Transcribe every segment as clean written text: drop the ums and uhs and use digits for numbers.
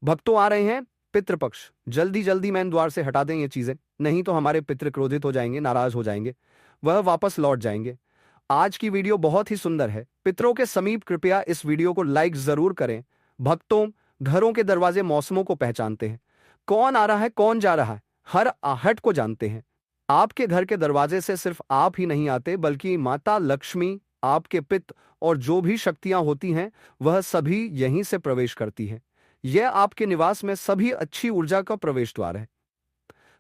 भक्तों आ रहे हैं पितृपक्ष, जल्दी जल्दी मैन द्वार से हटा दें ये चीजें, नहीं तो हमारे पितृ क्रोधित हो जाएंगे, नाराज हो जाएंगे, वह वापस लौट जाएंगे। आज की वीडियो बहुत ही सुंदर है, पितरों के समीप कृपया इस वीडियो को लाइक जरूर करें। भक्तों, घरों के दरवाजे मौसमों को पहचानते हैं, कौन आ रहा है कौन जा रहा है, हर आहट को जानते हैं। आपके घर के दरवाजे से सिर्फ आप ही नहीं आते, बल्कि माता लक्ष्मी, आपके पिता और जो भी शक्तियां होती हैं वह सभी यहीं से प्रवेश करती है। यह आपके निवास में सभी अच्छी ऊर्जा का प्रवेश द्वार है।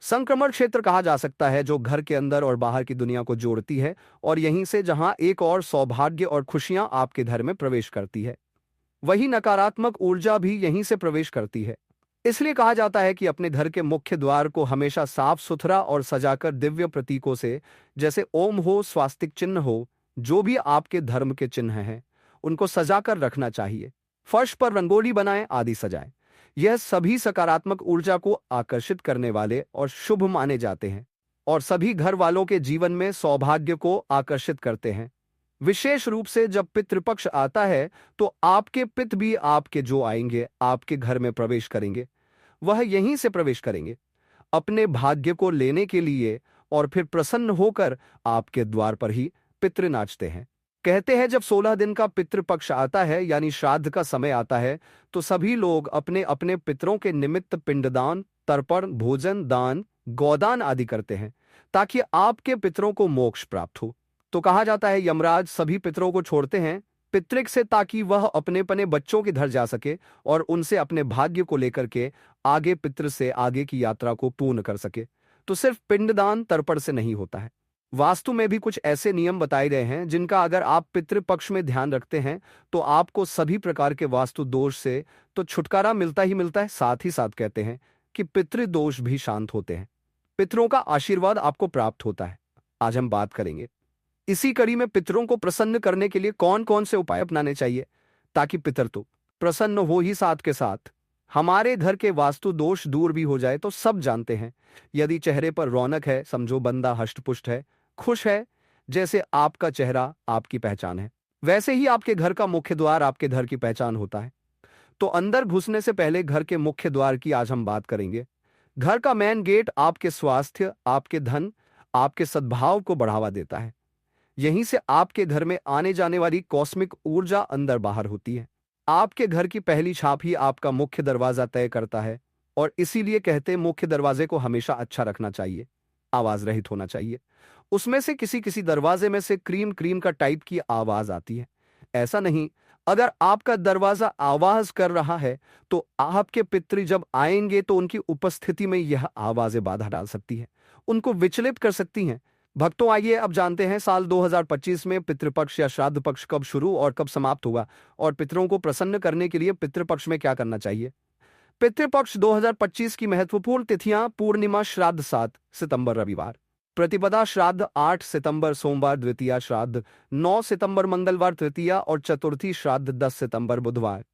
संक्रमण क्षेत्र कहा जा सकता है, जो घर के अंदर और बाहर की दुनिया को जोड़ती है, और यहीं से जहां एक और सौभाग्य और खुशियां आपके घर में प्रवेश करती है, वही नकारात्मक ऊर्जा भी यहीं से प्रवेश करती है। इसलिए कहा जाता है कि अपने घर के मुख्य द्वार को हमेशा साफ सुथरा और सजाकर दिव्य प्रतीकों से, जैसे ओम हो, स्वास्तिक चिन्ह हो, जो भी आपके धर्म के चिन्ह हैं, उनको सजाकर रखना चाहिए। फर्श पर रंगोली बनाएं, आदि सजाएं। यह सभी सकारात्मक ऊर्जा को आकर्षित करने वाले और शुभ माने जाते हैं, और सभी घर वालों के जीवन में सौभाग्य को आकर्षित करते हैं। विशेष रूप से जब पितृपक्ष आता है, तो आपके पिता भी आपके जो आएंगे, आपके घर में प्रवेश करेंगे, वह यहीं से प्रवेश करेंगे अपने भाग्य को लेने के लिए, और फिर प्रसन्न होकर आपके द्वार पर ही पितृ नाचते हैं। कहते हैं जब 16 दिन का पितृपक्ष आता है, यानी श्राद्ध का समय आता है, तो सभी लोग अपने अपने पितरों के निमित्त पिंडदान, तर्पण, भोजन दान, गोदान आदि करते हैं, ताकि आपके पितरों को मोक्ष प्राप्त हो। तो कहा जाता है यमराज सभी पितरों को छोड़ते हैं पितृक से, ताकि वह अपने पने बच्चों के घर जा सके और उनसे अपने भाग्य को लेकर के आगे पितृ से आगे की यात्रा को पूर्ण कर सके। तो सिर्फ पिंडदान तर्पण से नहीं होता है। वास्तु में भी कुछ ऐसे नियम बताए गए हैं जिनका अगर आप पितृपक्ष में ध्यान रखते हैं, तो आपको सभी प्रकार के वास्तु दोष से तो छुटकारा मिलता ही मिलता है। साथ ही साथ कहते हैं कि पितृदोष भी शांत होते हैं, पितरों का आशीर्वाद आपको प्राप्त होता है। आज हम बात करेंगे इसी कड़ी में पितरों को प्रसन्न करने के लिए कौन कौन से उपाय अपनाने चाहिए, ताकि पितर तो प्रसन्न हो ही, साथ के साथ हमारे घर के वास्तु दोष दूर भी हो जाए। तो सब जानते हैं, यदि चेहरे पर रौनक है, समझो बंदा हष्टपुष्ट है, खुश है, जैसे आपका चेहरा आपकी पहचान है, वैसे ही आपके घर का मुख्य द्वार आपके घर की पहचान होता है। तो अंदर घुसने से पहले घर के मुख्य द्वार की आज हम बात करेंगे। घर का मेन गेट आपके स्वास्थ्य, आपके धन, आपके सद्भाव को बढ़ावा देता है। यहीं से आपके घर में आने जाने वाली कॉस्मिक ऊर्जा अंदर बाहर होती है। आपके घर की पहली छाप ही आपका मुख्य दरवाजा तय करता है, और इसीलिए कहते हैं मुख्य दरवाजे को हमेशा अच्छा रखना चाहिए, आवाज रहित होना चाहिए। उसमें से किसी किसी दरवाजे में से क्रीम क्रीम का टाइप की आवाज आती है। ऐसा नहीं, अगर आपका दरवाजा आवाज कर रहा है, तो आपके पितृ जब आएंगे तो उनकी उपस्थिति में यह आवाजें बाधा डाल सकती है, उनको विचलित कर सकती हैं। भक्तों, आइए अब जानते हैं साल 2025 में पितृपक्ष या श्राद्ध पक्ष कब शुरू और कब समाप्त होगा, और पितरों को प्रसन्न करने के लिए पितृपक्ष में क्या करना चाहिए। पितृपक्ष 2025 की महत्वपूर्ण तिथियां: पूर्णिमा श्राद्ध 7 सितंबर रविवार, प्रतिपदा श्राद्ध 8 सितंबर सोमवार, द्वितीया श्राद्ध 9 सितंबर मंगलवार, तृतीया और चतुर्थी श्राद्ध 10 सितंबर बुधवार,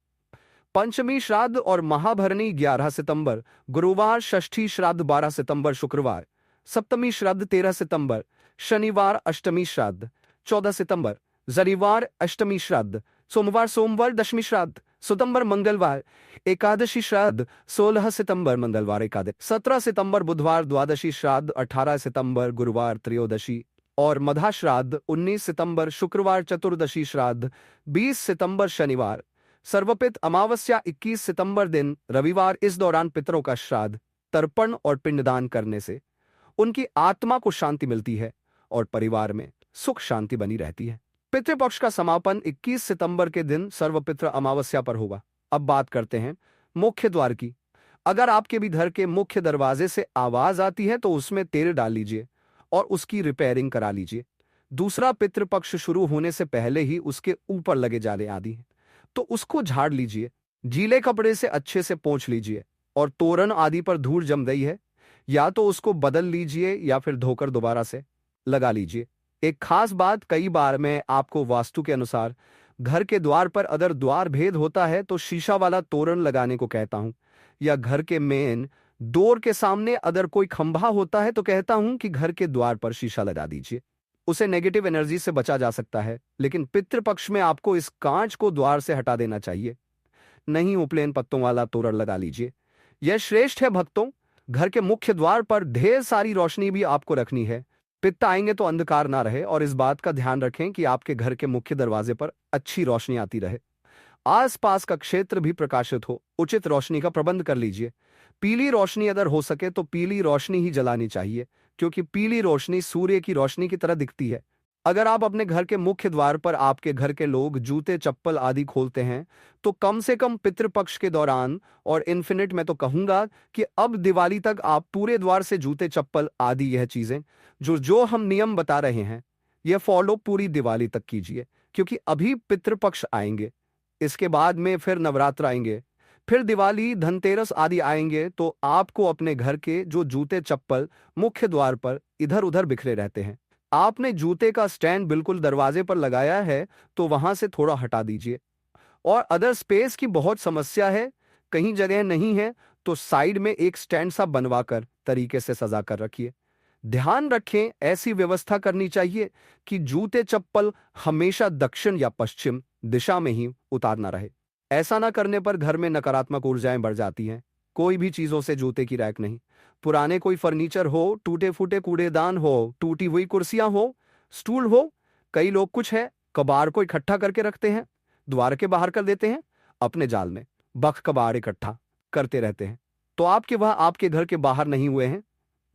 पंचमी श्राद्ध और महाभरणी 11 सितंबर गुरुवार, षष्ठी श्राद्ध 12 सितंबर शुक्रवार, सप्तमी श्राद्ध 13 सितंबर शनिवार, अष्टमी श्राद्ध 14 सितंबर रविवार, अष्टमी श्राद्ध सोमवार, दशमी श्राद्ध सितंबर मंगलवार, एकादशी श्राद्ध 16 सितंबर मंगलवार एकादशी, 17 सितंबर बुधवार द्वादशी श्राद्ध, 18 सितंबर गुरुवार त्रयोदशी और मधा श्राद्ध, 19 सितंबर शुक्रवार चतुर्दशी श्राद्ध, 20 सितंबर शनिवार सर्वपित अमावस्या, 21 सितंबर दिन रविवार। इस दौरान पितरों का श्राद्ध, तर्पण और पिंडदान करने से उनकी आत्मा को शांति मिलती है और परिवार में सुख शांति बनी रहती है। पितृपक्ष का समापन 21 सितंबर के दिन सर्वपित्र अमावस्या पर होगा। अब बात करते हैं मुख्य द्वार की। अगर आपके भी घर के मुख्य दरवाजे से आवाज आती है, तो उसमें तेल डाल लीजिए और उसकी रिपेयरिंग करा लीजिए। दूसरा, पितृपक्ष शुरू होने से पहले ही उसके ऊपर लगे जाले आदि हैं, तो उसको झाड़ लीजिए, गीले कपड़े से अच्छे से पोंछ लीजिए, और तोरण आदि पर धूल जम गई है, या तो उसको बदल लीजिए या फिर धोकर दोबारा से लगा लीजिए। एक खास बात, कई बार मैं आपको वास्तु के अनुसार घर के द्वार पर अगर द्वार भेद होता है तो शीशा वाला तोरण लगाने को कहता हूं, या घर के मेन डोर के सामने अगर कोई खंभा होता है तो कहता हूं कि घर के द्वार पर शीशा लगा दीजिए, उसे नेगेटिव एनर्जी से बचा जा सकता है। लेकिन पितृपक्ष में आपको इस कांच को द्वार से हटा देना चाहिए। नहीं उपलेन पत्तों वाला तोरण लगा लीजिए। यह श्रेष्ठ है भक्तों। घर के मुख्य द्वार पर ढेर सारी रोशनी भी आपको रखनी है। पित्त आएंगे तो अंधकार ना रहे, और इस बात का ध्यान रखें कि आपके घर के मुख्य दरवाजे पर अच्छी रोशनी आती रहे। आसपास का क्षेत्र भी प्रकाशित हो, उचित रोशनी का प्रबंध कर लीजिए। पीली रोशनी अगर हो सके तो पीली रोशनी ही जलानी चाहिए, क्योंकि पीली रोशनी सूर्य की रोशनी की तरह दिखती है। अगर आप अपने घर के मुख्य द्वार पर आपके घर के लोग जूते चप्पल आदि खोलते हैं, तो कम से कम पितृपक्ष के दौरान, और इन्फिनिट मैं तो कहूंगा कि अब दिवाली तक, आप पूरे द्वार से जूते चप्पल आदि यह चीजें जो जो हम नियम बता रहे हैं, यह फॉलो पूरी दिवाली तक कीजिए, क्योंकि अभी पितृपक्ष आएंगे, इसके बाद में फिर नवरात्र आएंगे, फिर दिवाली धनतेरस आदि आएंगे। तो आपको अपने घर के जो जूते चप्पल मुख्य द्वार पर इधर उधर बिखरे रहते हैं, आपने जूते का स्टैंड बिल्कुल दरवाजे पर लगाया है तो वहां से थोड़ा हटा दीजिए। और अदर स्पेस की बहुत समस्या है, कहीं जगह नहीं है, तो साइड में एक स्टैंड सा बनवाकर तरीके से सजा कर रखिए। ध्यान रखें, ऐसी व्यवस्था करनी चाहिए कि जूते चप्पल हमेशा दक्षिण या पश्चिम दिशा में ही उतारना रहे। ऐसा ना करने पर घर में नकारात्मक ऊर्जाएं बढ़ जाती हैं। कोई भी चीजों से जूते की रैक नहीं, पुराने कोई फर्नीचर हो, टूटे फूटे कूड़ेदान हो, टूटी हुई कुर्सियां हो, स्टूल हो, कई लोग कुछ है कबाड़ को इकट्ठा करके रखते हैं, द्वार के बाहर कर देते हैं, अपने जाल में बख कबाड़ इकट्ठा करते रहते हैं। तो आपके वह आपके घर के बाहर नहीं हुए हैं,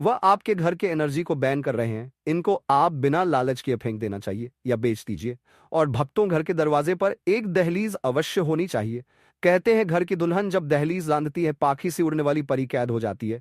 वह आपके घर के एनर्जी को बैन कर रहे हैं। इनको आप बिना लालच किए फेंक देना चाहिए या बेच दीजिए। और भक्तों, घर के दरवाजे पर एक दहलीज अवश्य होनी चाहिए। कहते हैं घर की दुल्हन जब दहलीज लांघती है, पाखी से उड़ने वाली परी कैद हो जाती है।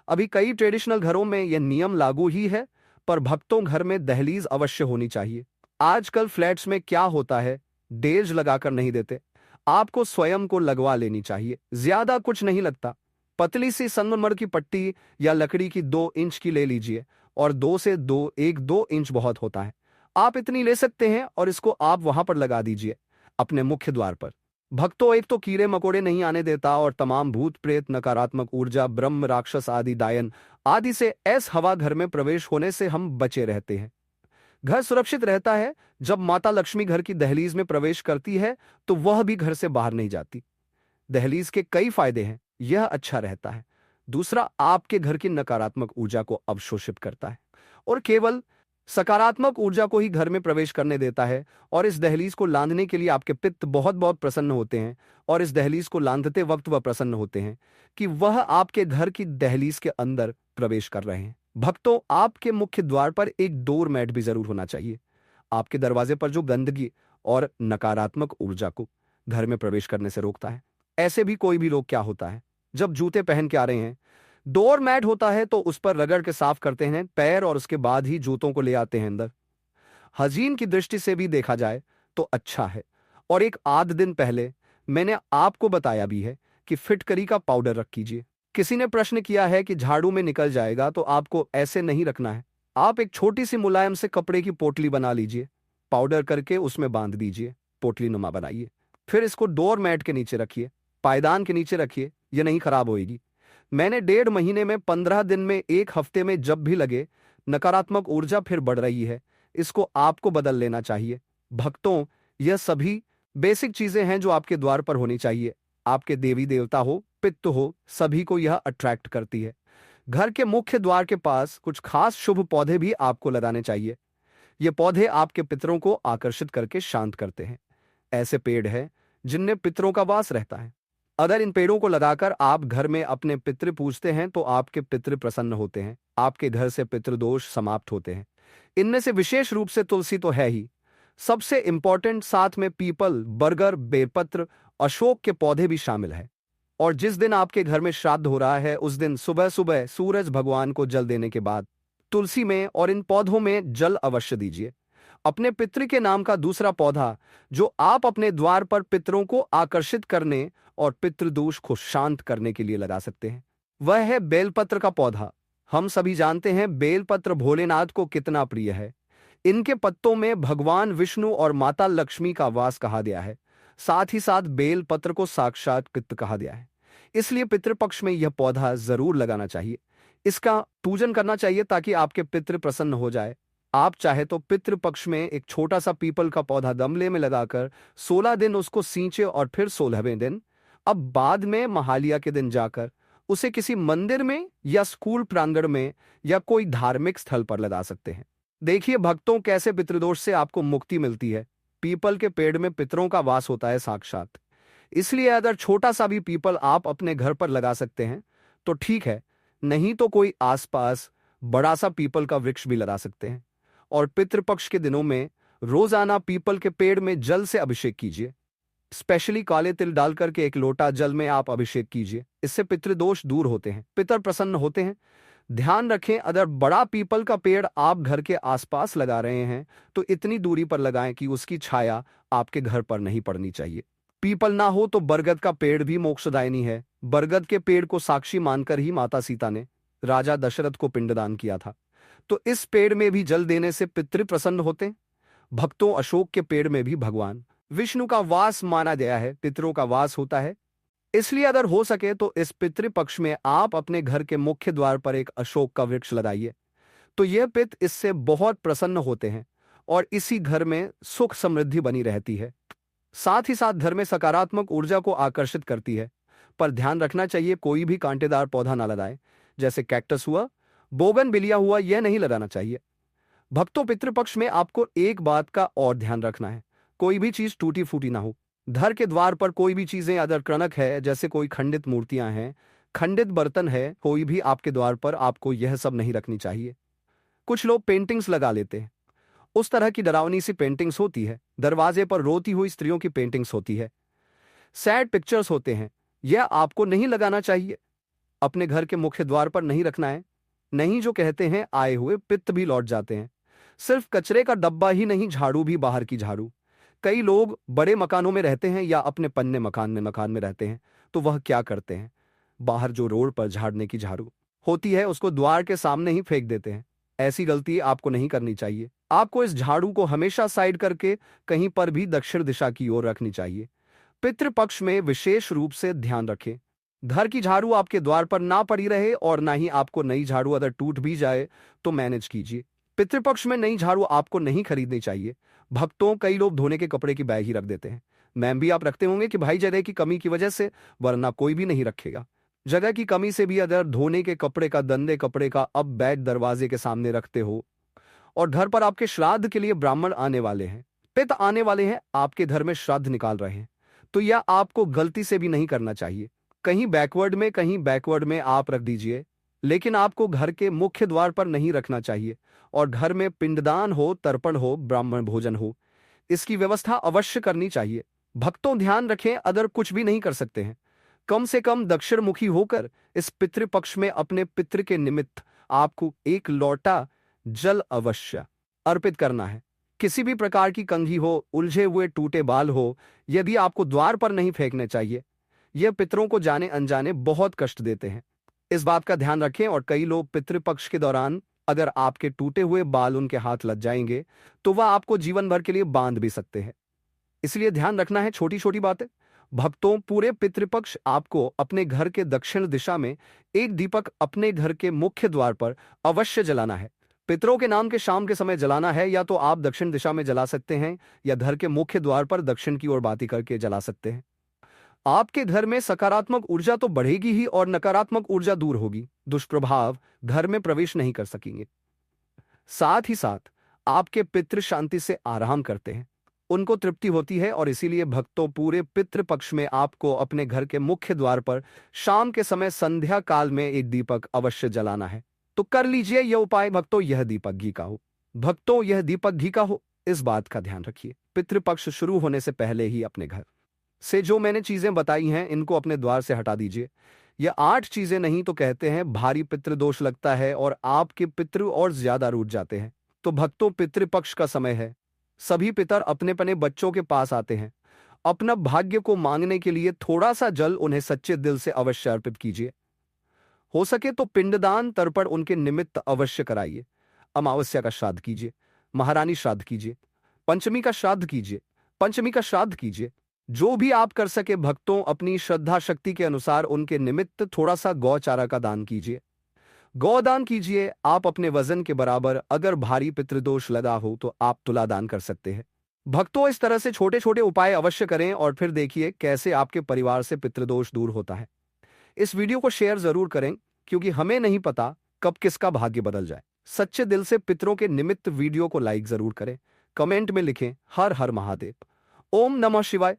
अभी कई ट्रेडिशनल घरों में यह नियम लागू ही है, पर भक्तों, घर में दहलीज अवश्य होनी चाहिए। आजकल फ्लैट्स में क्या होता है, डेज लगाकर नहीं देते, आपको स्वयं को लगवा लेनी चाहिए। ज्यादा कुछ नहीं लगता, पतली सी संगमरमर की पट्टी या लकड़ी की 2 इंच की ले लीजिए, और 2 से 2 इंच बहुत होता है। आप इतनी ले सकते हैं और इसको आप वहां पर लगा दीजिए, अपने मुख्य द्वार पर। भक्तों, एक तो कीड़े मकोड़े नहीं आने देता, और तमाम भूत प्रेत, नकारात्मक ऊर्जा, ब्रह्म राक्षस आदि दायन आदि से ऐस हवा घर में प्रवेश होने से हम बचे रहते हैं। घर सुरक्षित रहता है जब माता लक्ष्मी घर की दहलीज में प्रवेश करती है, तो वह भी घर से बाहर नहीं जाती। दहलीज के कई फायदे हैं, यह अच्छा रहता है। दूसरा, आपके घर की नकारात्मक ऊर्जा को अवशोषित करता है और केवल सकारात्मक ऊर्जा को ही घर में प्रवेश करने देता है। और इस दहलीज को लांघने के लिए आपके पित्त बहुत बहुत प्रसन्न होते हैं, और इस दहलीज को लांघते वक्त वह प्रसन्न होते हैं कि वह आपके घर की दहलीज के अंदर प्रवेश कर रहे हैं। भक्तों, आपके मुख्य द्वार पर एक डोर मैट भी जरूर होना चाहिए। आपके दरवाजे पर जो गंदगी और नकारात्मक ऊर्जा को घर में प्रवेश करने से रोकता है। ऐसे भी कोई भी लोग क्या होता है, जब जूते पहन के आ रहे हैं, डोर मैट होता है तो उस पर रगड़ के साफ करते हैं पैर, और उसके बाद ही जूतों को ले आते हैं अंदर। हाजीन की दृष्टि से भी देखा जाए तो अच्छा है। और एक आध दिन पहले मैंने आपको बताया भी है कि फिटकरी का पाउडर रख कीजिए। किसी ने प्रश्न किया है कि झाड़ू में निकल जाएगा, तो आपको ऐसे नहीं रखना है। आप एक छोटी सी मुलायम से कपड़े की पोटली बना लीजिए, पाउडर करके उसमें बांध दीजिए, पोटली नुमा बनाइए, फिर इसको डोर मैट के नीचे रखिए, पायदान के नीचे रखिए, यह नहीं खराब होएगी। मैंने 1.5 महीने में, 15 दिन में, 1 हफ्ते में जब भी लगे, नकारात्मक ऊर्जा फिर बढ़ रही है, इसको आपको बदल लेना चाहिए। भक्तों, यह सभी बेसिक चीजें हैं जो आपके द्वार पर होनी चाहिए। आपके देवी देवता हो, पित्त हो, सभी को यह अट्रैक्ट करती है। घर के मुख्य द्वार के पास कुछ खास शुभ पौधे भी आपको लगाने चाहिए। ये पौधे आपके पितरों को आकर्षित करके शांत करते हैं। ऐसे पेड़ हैं जिनमें पितरों का वास रहता है। अगर इन पेड़ों को लगाकर आप घर में अपने पितृ पूजते हैं तो आपके पितृ प्रसन्न होते हैं, आपके घर से पितृदोष समाप्त होते हैं। इनमें से विशेष रूप से तुलसी तो है ही सबसे इंपॉर्टेंट, साथ में पीपल, बरगद, बेलपत्र, अशोक के पौधे भी शामिल है। और जिस दिन आपके घर में श्राद्ध हो रहा है, उस दिन सुबह सुबह सूरज भगवान को जल देने के बाद तुलसी में और इन पौधों में जल अवश्य दीजिए। अपने पितृ के नाम का दूसरा पौधा जो आप अपने द्वार पर पितरों को आकर्षित करने और पितृदोष को शांत करने के लिए लगा सकते हैं, वह है बेलपत्र का पौधा। हम सभी जानते हैं बेलपत्र भोलेनाथ को कितना प्रिय है। इनके पत्तों में भगवान विष्णु और माता लक्ष्मी का वास कहा गया है। साथ ही साथ बेल पत्र को साक्षात पितृ कहा गया है, इसलिए पितृपक्ष में यह पौधा जरूर लगाना चाहिए। इसका पूजन करना चाहिए ताकि आपके पितृ प्रसन्न हो जाए। आप चाहे तो पितृपक्ष में एक छोटा सा पीपल का पौधा गमले में लगाकर 16 दिन उसको सींचे और फिर 16वें दिन अब बाद में महालया के दिन जाकर उसे किसी मंदिर में या स्कूल प्रांगण में या कोई धार्मिक स्थल पर लगा सकते हैं। देखिए भक्तों, कैसे पितृदोष से आपको मुक्ति मिलती है। पीपल के पेड़ में पितरों का वास होता है साक्षात, इसलिए अगर छोटा सा भी पीपल आप अपने घर पर लगा सकते हैं तो ठीक है, नहीं तो कोई आसपास बड़ा सा पीपल का वृक्ष भी लगा सकते हैं। और पितृपक्ष के दिनों में रोजाना पीपल के पेड़ में जल से अभिषेक कीजिए। स्पेशली काले तिल डालकर के 1 लोटा जल में आप अभिषेक कीजिए। इससे पितृदोष दूर होते हैं, पितर प्रसन्न होते हैं। ध्यान रखें, अगर बड़ा पीपल का पेड़ आप घर के आसपास लगा रहे हैं तो इतनी दूरी पर लगाएं कि उसकी छाया आपके घर पर नहीं पड़नी चाहिए। पीपल ना हो तो बरगद का पेड़ भी मोक्षदायिनी है। बरगद के पेड़ को साक्षी मानकर ही माता सीता ने राजा दशरथ को पिंडदान किया था। तो इस पेड़ में भी जल देने से पितृ प्रसन्न होते हैं। भक्तों, अशोक के पेड़ में भी भगवान विष्णु का वास माना गया है, पितरों का वास होता है। इसलिए अगर हो सके तो इस पितृपक्ष में आप अपने घर के मुख्य द्वार पर एक अशोक का वृक्ष लगाइए, तो यह पित इससे बहुत प्रसन्न होते हैं और इसी घर में सुख समृद्धि बनी रहती है। साथ ही साथ घर में सकारात्मक ऊर्जा को आकर्षित करती है। पर ध्यान रखना चाहिए, कोई भी कांटेदार पौधा ना लगाए, जैसे कैक्टस हुआ, बोगनविलिया हुआ, यह नहीं लगाना चाहिए। भक्तों, पितृपक्ष में आपको एक बात का और ध्यान रखना है, कोई भी चीज टूटी फूटी ना हो। घर के द्वार पर कोई भी चीजें अगर क्रनक है, जैसे कोई खंडित मूर्तियां हैं, खंडित बर्तन है, कोई भी आपके द्वार पर, आपको यह सब नहीं रखनी चाहिए। कुछ लोग पेंटिंग्स लगा लेते हैं, उस तरह की डरावनी सी पेंटिंग्स होती है। दरवाजे पर रोती हुई स्त्रियों की पेंटिंग्स होती है, सैड पिक्चर्स होते हैं, यह आपको नहीं लगाना चाहिए। अपने घर के मुख्य द्वार पर नहीं रखना है। नहीं, जो कहते हैं आए हुए पित्त भी लौट जाते हैं। सिर्फ कचरे का डब्बा ही नहीं, झाड़ू भी बाहर की झाड़ू। कई लोग बड़े मकानों में रहते हैं या अपने पन्ने मकान में रहते हैं, तो वह क्या करते हैं, बाहर जो रोड पर झाड़ने की झाड़ू होती है उसको द्वार के सामने ही फेंक देते हैं। ऐसी गलती आपको नहीं करनी चाहिए। आपको इस झाड़ू को हमेशा साइड करके कहीं पर भी दक्षिण दिशा की ओर रखनी चाहिए। पितृपक्ष में विशेष रूप से ध्यान रखें, घर की झाड़ू आपके द्वार पर ना पड़ी रहे और ना ही आपको नई झाड़ू अगर टूट भी जाए तो मैनेज कीजिए। पितृपक्ष में नई झाड़ू आपको नहीं खरीदनी चाहिए। भक्तों, कई लोग धोने के कपड़े की बैग ही रख देते हैं। मैम भी आप रखते होंगे कि भाई जगह की कमी की वजह से, वरना कोई भी नहीं रखेगा। जगह की कमी से भी अगर धोने के कपड़े का, गंदे कपड़े का अब बैग दरवाजे के सामने रखते हो और घर पर आपके श्राद्ध के लिए ब्राह्मण आने वाले हैं, पिता आने वाले हैं, आपके घर में श्राद्ध निकाल रहे हैं, तो यह आपको गलती से भी नहीं करना चाहिए। कहीं बैकवर्ड में आप रख दीजिए, लेकिन आपको घर के मुख्य द्वार पर नहीं रखना चाहिए। और घर में पिंडदान हो, तर्पण हो, ब्राह्मण भोजन हो, इसकी व्यवस्था अवश्य करनी चाहिए। भक्तों, ध्यान रखें, अगर कुछ भी नहीं कर सकते हैं, कम से कम दक्षिण मुखी होकर इस पितृपक्ष में अपने पितृ के निमित्त आपको 1 लोटा जल अवश्य अर्पित करना है। किसी भी प्रकार की कंघी हो, उलझे हुए टूटे बाल हो, यदि आपको द्वार पर नहीं फेंकने चाहिए। यह पितरों को जाने अनजाने बहुत कष्ट देते हैं, इस बात का ध्यान रखें। और कई लोग पितृपक्ष के दौरान अगर आपके टूटे हुए बाल उनके हाथ लग जाएंगे तो वह आपको जीवन भर के लिए बांध भी सकते हैं। इसलिए ध्यान रखना है, छोटी छोटी बातें। भक्तों, पूरे पितृपक्ष आपको अपने घर के दक्षिण दिशा में 1 दीपक अपने घर के मुख्य द्वार पर अवश्य जलाना है। पितरों के नाम के शाम के समय जलाना है, या तो आप दक्षिण दिशा में जला सकते हैं या घर के मुख्य द्वार पर दक्षिण की ओर बाती करके जला सकते हैं। आपके घर में सकारात्मक ऊर्जा तो बढ़ेगी ही और नकारात्मक ऊर्जा दूर होगी। दुष्प्रभाव घर में प्रवेश नहीं कर सकेंगे। साथ ही साथ आपके पितृ शांति से आराम करते हैं, उनको तृप्ति होती है। और इसीलिए भक्तों, पूरे पितृपक्ष में आपको अपने घर के मुख्य द्वार पर शाम के समय संध्या काल में 1 दीपक अवश्य जलाना है। तो कर लीजिए यह उपाय। भक्तों, यह दीपक घी का हो। भक्तों, यह दीपक घी का हो, इस बात का ध्यान रखिए। पितृपक्ष शुरू होने से पहले ही अपने घर से जो मैंने चीजें बताई हैं, इनको अपने द्वार से हटा दीजिए। यह 8 चीजें नहीं तो कहते हैं भारी पितृदोष लगता है और आपके पितृ और ज्यादा रूठ जाते हैं। तो भक्तों, पितृपक्ष का समय है। सभी पितर अपने अपने बच्चों के पास आते हैं। अपना भाग्य को मांगने के लिए थोड़ा सा जल उन्हें सच्चे दिल से अवश्य अर्पित कीजिए। हो सके तो पिंडदान, तर्पण उनके निमित्त अवश्य कराइए। अमावस्या का श्राद्ध कीजिए, महारानी श्राद्ध कीजिए, पंचमी का श्राद्ध कीजिए, पंचमी का श्राद्ध कीजिए। जो भी आप कर सके भक्तों, अपनी श्रद्धा शक्ति के अनुसार उनके निमित्त थोड़ा सा गौचारा का दान कीजिए। गौदान कीजिए। आप अपने वजन के बराबर, अगर भारी पितृदोष लगा हो तो आप तुला दान कर सकते हैं। भक्तों, इस तरह से छोटे छोटे उपाय अवश्य करें और फिर देखिए कैसे आपके परिवार से पितृदोष दूर होता है। इस वीडियो को शेयर जरूर करें, क्योंकि हमें नहीं पता कब किसका भाग्य बदल जाए। सच्चे दिल से पितरों के निमित्त वीडियो को लाइक जरूर करें। कमेंट में लिखें हर हर महादेव। ओम नमः शिवाय।